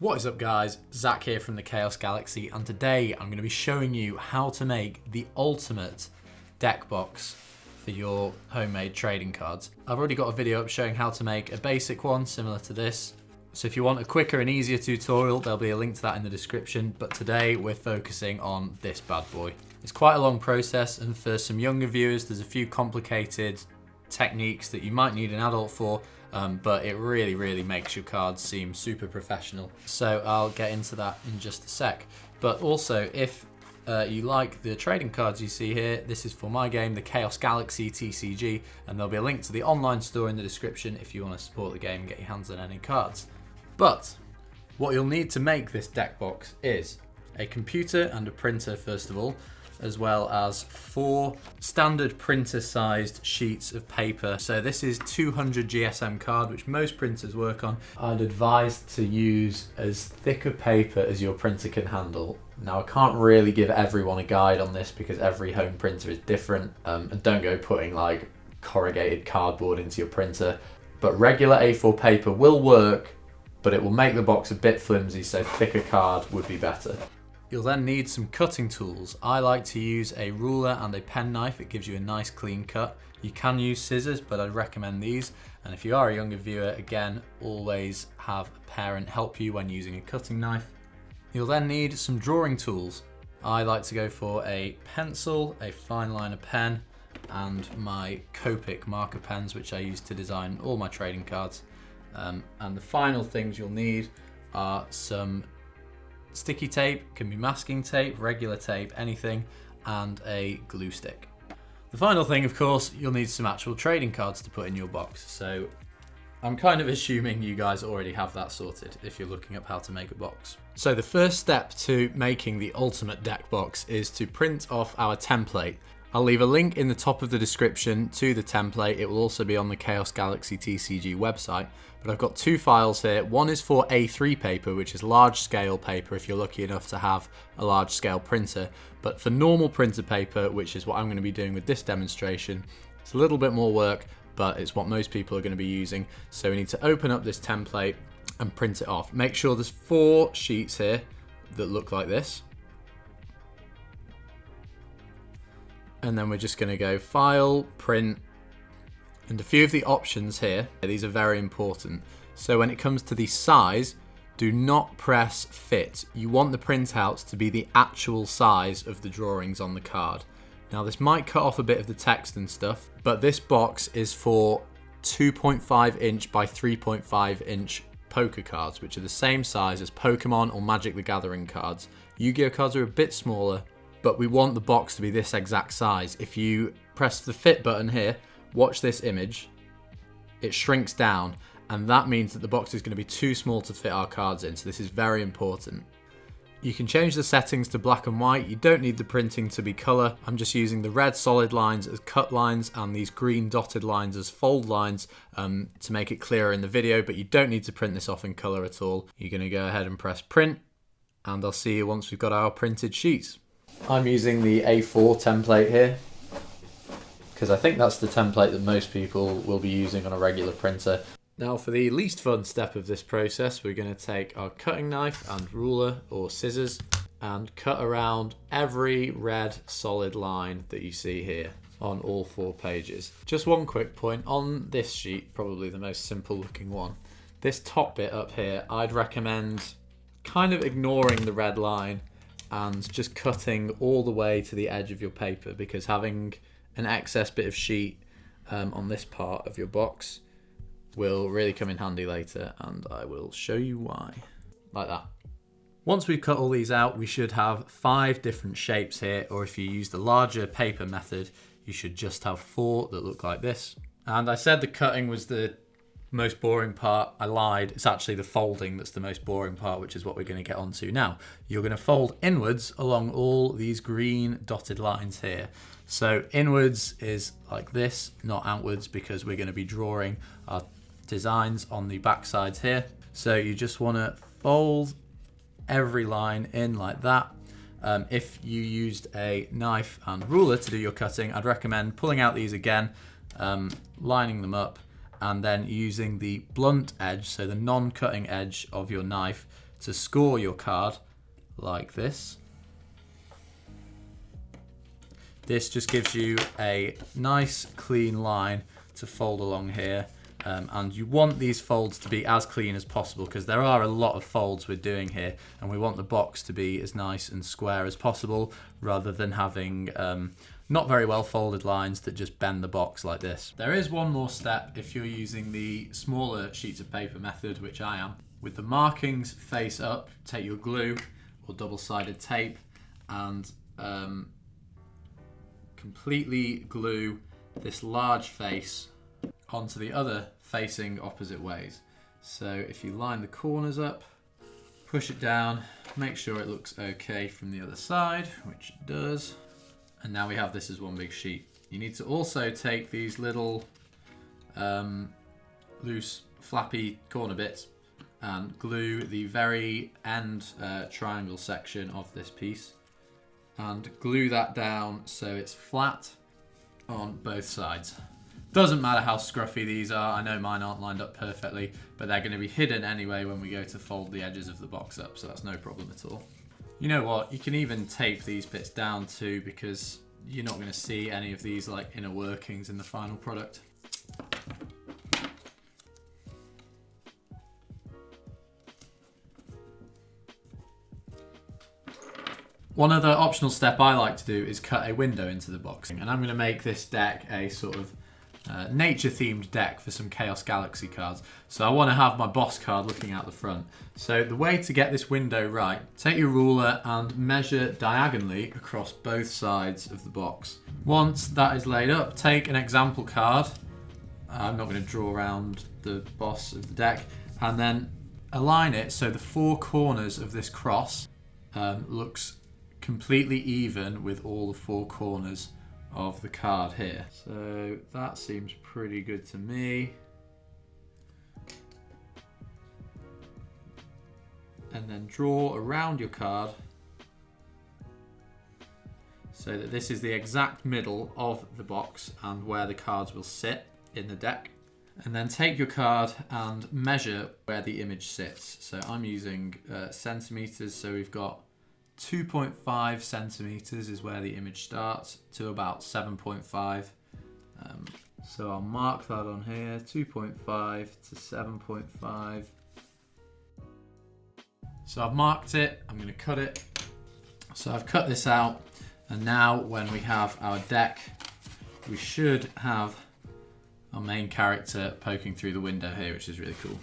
What is up guys, Zach here from the Chaos Galaxy, and today I'm going to be showing you how to make the ultimate deck box for your homemade trading cards. I've already got a video up showing how to make a basic one similar to this. So if you want a quicker and easier tutorial, there'll be a link to that in the description, but today we're focusing on this bad boy. It's quite a long process, and for some younger viewers there's a few complicated techniques that you might need an adult for, but it really makes your cards seem super professional. So I'll get into that in just a sec. But also, if you like the trading cards you see here, this is for my game, the Chaos Galaxy TCG, and there'll be a link to the online store in the description if you want to support the game and get your hands on any cards. But what you'll need to make this deck box is a computer and a printer first of all, as well as 4 standard printer sized sheets of paper. So this is 200 GSM card, which most printers work on. I'd advise to use as thick a paper as your printer can handle. Now I can't really give everyone a guide on this because every home printer is different, and don't go putting like corrugated cardboard into your printer. But regular A4 paper will work, but it will make the box a bit flimsy, so thicker card would be better. You'll then need some cutting tools. I like to use a ruler and a penknife. It gives you a nice clean cut. You can use scissors, but I'd recommend these. And if you are a younger viewer, again, always have a parent help you when using a cutting knife. You'll then need some drawing tools. I like to go for a pencil, a fine liner pen, and my Copic marker pens, which I use to design all my trading cards. And the final things you'll need are some sticky tape, can be masking tape, regular tape, anything, and a glue stick. The final thing, of course, you'll need some actual trading cards to put in your box. So I'm kind of assuming you guys already have that sorted if you're looking up how to make a box. So the first step to making the ultimate deck box is to print off our template. I'll leave a link in the top of the description to the template. It will also be on the Chaos Galaxy TCG website. But I've got 2 files here. One is for A3 paper, which is large scale paper if you're lucky enough to have a large scale printer. But for normal printer paper, which is what I'm going to be doing with this demonstration, it's a little bit more work, but it's what most people are going to be using. So we need to open up this template and print it off. Make sure there's 4 sheets here that look like this. And then we're just going to go File, Print, and a few of the options here, these are very important. So when it comes to the size, do not press Fit. You want the printouts to be the actual size of the drawings on the card. Now this might cut off a bit of the text and stuff, but this box is for 2.5 inch by 3.5 inch poker cards, which are the same size as Pokemon or Magic the Gathering cards. Yu-Gi-Oh cards are a bit smaller, but we want the box to be this exact size. If you press the Fit button here, watch this image, it shrinks down, and that means that the box is going to be too small to fit our cards in, so this is very important. You can change the settings to black and white. You don't need the printing to be colour. I'm just using the red solid lines as cut lines and these green dotted lines as fold lines to make it clearer in the video, but you don't need to print this off in colour at all. You're going to go ahead and press print, and I'll see you once we've got our printed sheets. I'm using the A4 template here, because I think that's the template that most people will be using on a regular printer. Now for the least fun step of this process, we're going to take our cutting knife and ruler or scissors and cut around every red solid line that you see here on all 4 pages. Just one quick point, on this sheet, probably the most simple looking one, this top bit up here, I'd recommend kind of ignoring the red line and just cutting all the way to the edge of your paper, because having an excess bit of sheet on this part of your box will really come in handy later, and I will show you why. Like that. Once we've cut all these out, we should have 5 different shapes here, or if you use the larger paper method, you should just have 4 that look like this. And I said the cutting was the most boring part. I lied. It's actually the folding that's the most boring part, which is what we're going to get onto now. You're going to fold inwards along all these green dotted lines here. So inwards is like this, not outwards, because we're going to be drawing our designs on the back sides here. So you just want to fold every line in like that. If you used a knife and ruler to do your cutting, I'd recommend pulling out these again, lining them up, and then using the blunt edge, so the non-cutting edge of your knife, to score your card like this. This just gives you a nice clean line to fold along here. And you want these folds to be as clean as possible because there are a lot of folds we're doing here, and we want the box to be as nice and square as possible rather than having not very well folded lines that just bend the box like this. There is one more step if you're using the smaller sheets of paper method, which I am. With the markings face up, take your glue or double-sided tape and completely glue this large face onto the other facing opposite ways. So if you line the corners up, push it down, make sure it looks okay from the other side, which it does. And now we have this as one big sheet. You need to also take these little loose flappy corner bits and glue the very end triangle section of this piece and glue that down so it's flat on both sides. Doesn't matter how scruffy these are, I know mine aren't lined up perfectly, but they're going to be hidden anyway when we go to fold the edges of the box up, so that's no problem at all. You know what, you can even tape these bits down too because you're not going to see any of these like inner workings in the final product. One other optional step I like to do is cut a window into the box, and I'm going to make this deck a sort of nature-themed deck for some Chaos Galaxy cards. So I want to have my boss card looking out the front. So the way to get this window right, take your ruler and measure diagonally across both sides of the box. Once that is laid up, take an example card. I'm not going to draw around the boss of the deck, and then align it so the four corners of this cross looks completely even with all the four corners of the card here. So that seems pretty good to me. And then draw around your card so that this is the exact middle of the box and where the cards will sit in the deck. And then take your card and measure where the image sits. So I'm using centimeters, so we've got 2.5 centimeters is where the image starts to about 7.5. So I'll mark that on here, 2.5 to 7.5. So I've marked it, I'm going to cut it. So I've cut this out, and now when we have our deck, we should have our main character poking through the window here, which is really cool.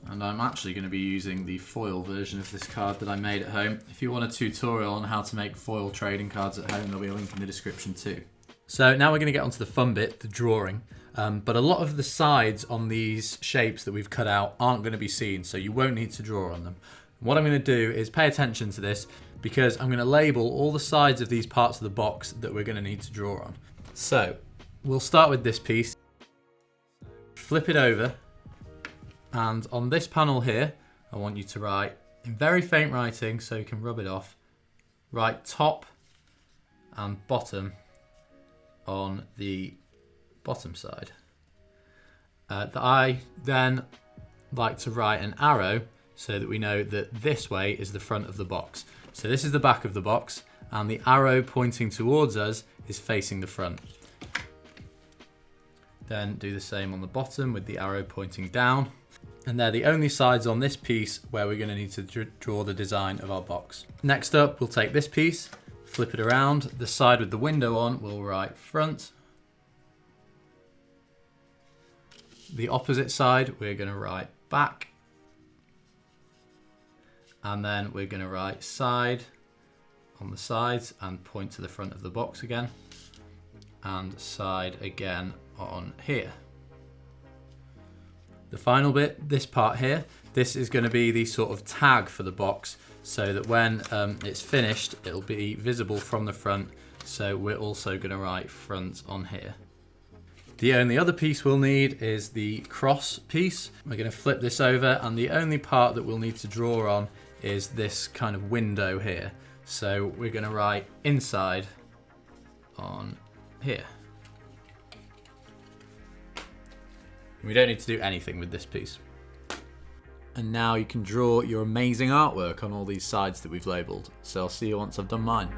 And I'm actually going to be using the foil version of this card that I made at home. If you want a tutorial on how to make foil trading cards at home, there'll be a link in the description too. So now we're going to get onto the fun bit, the drawing. But a lot of the sides on these shapes that we've cut out aren't going to be seen, so you won't need to draw on them. What I'm going to do is pay attention to this because I'm going to label all the sides of these parts of the box that we're going to need to draw on. So we'll start with this piece. Flip it over. And on this panel here, I want you to write, in very faint writing so you can rub it off, write top and bottom on the bottom side. I then like to write an arrow so that we know that this way is the front of the box. So this is the back of the box, and the arrow pointing towards us is facing the front. Then do the same on the bottom with the arrow pointing down. And they're the only sides on this piece where we're going to need to draw the design of our box. Next up, we'll take this piece, flip it around. The side with the window on, we'll write front. The opposite side, we're going to write back. And then we're going to write side on the sides and point to the front of the box again. And side again on here. The final bit, this part here, this is going to be the sort of tag for the box so that when it's finished, it'll be visible from the front. So we're also going to write front on here. The only other piece we'll need is the cross piece. We're going to flip this over, and the only part that we'll need to draw on is this kind of window here. So we're going to write inside on here. We don't need to do anything with this piece. And now you can draw your amazing artwork on all these sides that we've labelled. So I'll see you once I've done mine.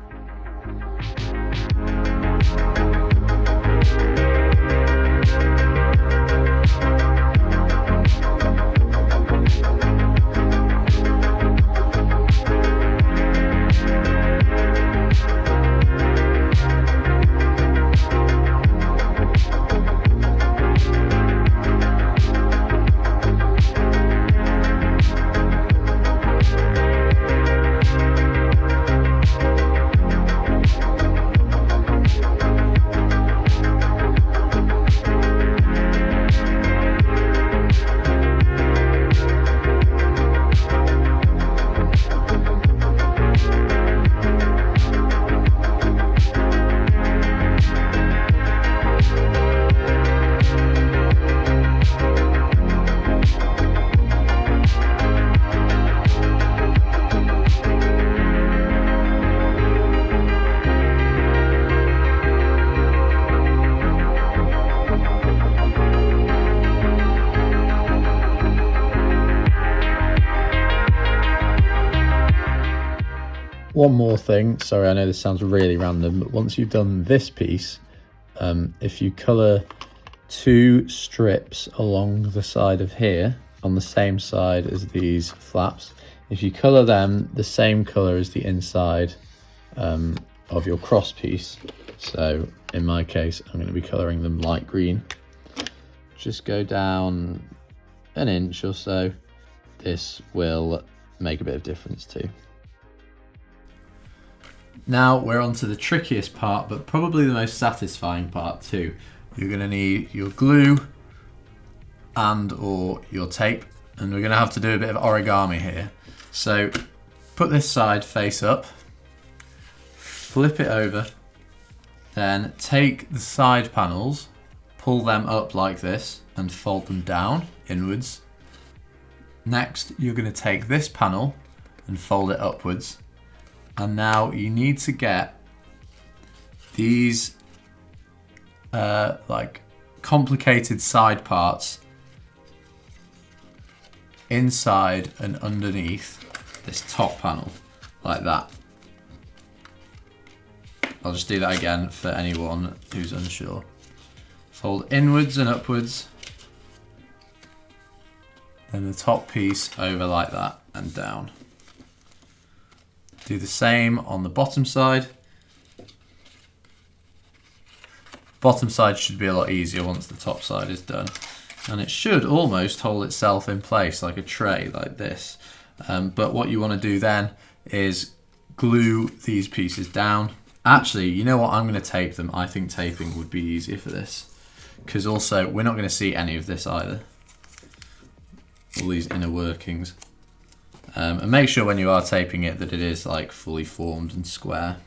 One more thing, sorry, I know this sounds really random, but once you've done this piece, if you colour 2 strips along the side of here, on the same side as these flaps, if you colour them the same colour as the inside of your cross piece, so in my case I'm going to be colouring them light green, just go down an inch or so, this will make a bit of difference too. Now we're on to the trickiest part, but probably the most satisfying part too. You're going to need your glue and or your tape, and we're going to have to do a bit of origami here. So put this side face up, flip it over, then take the side panels, pull them up like this and fold them down inwards. Next you're going to take this panel and fold it upwards. And now you need to get these like complicated side parts inside and underneath this top panel, like that. I'll just do that again for anyone who's unsure. Fold inwards and upwards, then the top piece over like that and down. Do the same on the bottom side. Bottom side should be a lot easier once the top side is done. And it should almost hold itself in place like a tray, like this. But what you want to do then is glue these pieces down. Actually, you know what? I'm going to tape them. I think taping would be easier for this. Because also, we're not going to see any of this either. All these inner workings. And make sure when you are taping it that it is like fully formed and square.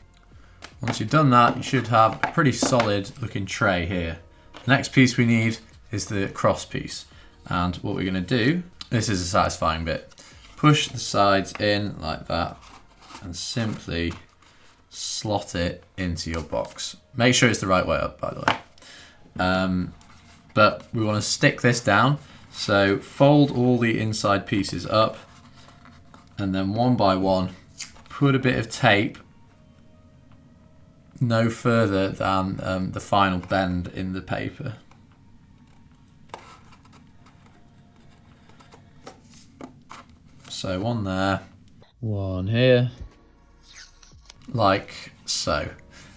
Once you've done that, you should have a pretty solid looking tray here. The next piece we need is the cross piece. And what we're going to do, this is a satisfying bit, push the sides in like that and simply slot it into your box. Make sure it's the right way up, by the way. But we want to stick this down. So fold all the inside pieces up, and then one by one, put a bit of tape no further than the final bend in the paper. So one there, one here, like so.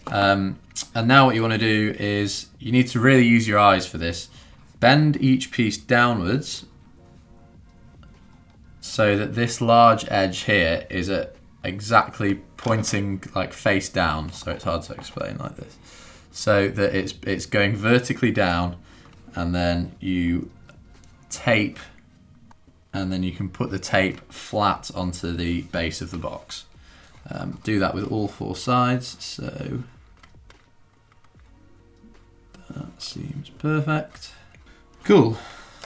And now what you want to do is, you need to really use your eyes for this. Bend each piece downwards so that this large edge here is at exactly pointing like face down, so it's hard to explain like this. So that it's going vertically down, and then you tape, and then you can put the tape flat onto the base of the box. Do that with all 4 sides, so that seems perfect. Cool,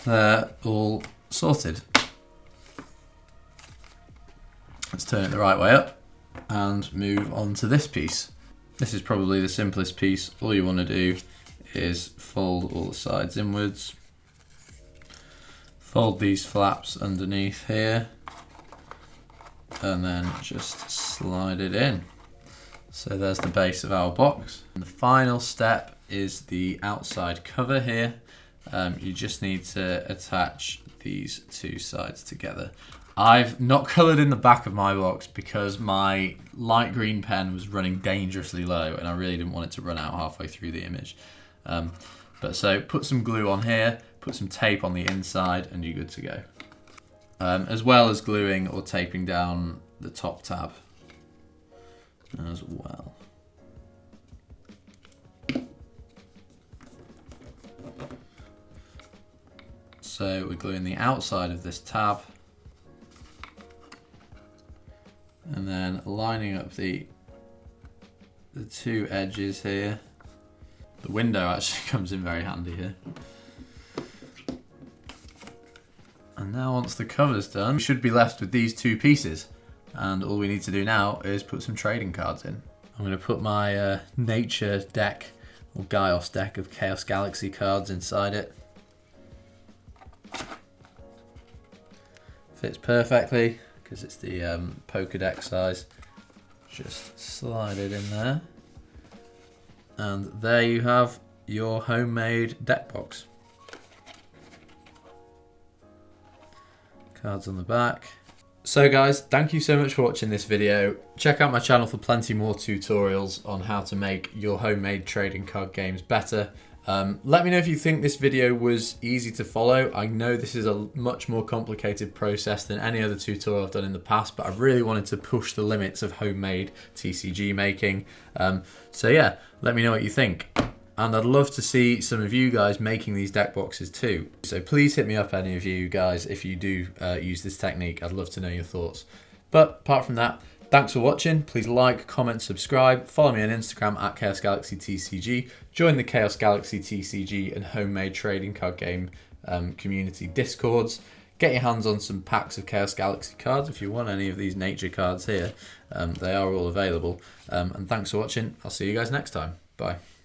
they're all sorted. Let's turn it the right way up and move on to this piece. This is probably the simplest piece. All you want to do is fold all the sides inwards, Fold these flaps underneath here and then just slide it in. So there's the base of our box. And the final step is the outside cover here. You just need to attach these two sides together. I've not coloured in the back of my box because my light green pen was running dangerously low and I really didn't want it to run out halfway through the image. So put some glue on here, put some tape on the inside and you're good to go. As well as gluing or taping down the top tab as well. So we're gluing the outside of this tab and then lining up the two edges here. The window actually comes in very handy here. And now once the cover's done, we should be left with these two pieces. And all we need to do now is put some trading cards in. I'm going to put my nature deck or Gaios deck of Chaos Galaxy cards inside it. Fits perfectly because it's the poker deck size. Just slide it in there. And there you have your homemade deck box. Cards on the back. So guys, thank you so much for watching this video. Check out my channel for plenty more tutorials on how to make your homemade trading card games better. Let me know if you think this video was easy to follow. I know this is a much more complicated process than any other tutorial I've done in the past, but I really wanted to push the limits of homemade TCG making. So yeah, let me know what you think. And I'd love to see some of you guys making these deck boxes too. So please hit me up, any of you guys, if you do use this technique. I'd love to know your thoughts. But apart from that, thanks for watching. Please like, comment, subscribe. Follow me on Instagram at Chaos Galaxy TCG. Join the Chaos Galaxy TCG and homemade trading card game community discords. Get your hands on some packs of Chaos Galaxy cards if you want any of these nature cards here. They are all available. And thanks for watching. I'll see you guys next time. Bye.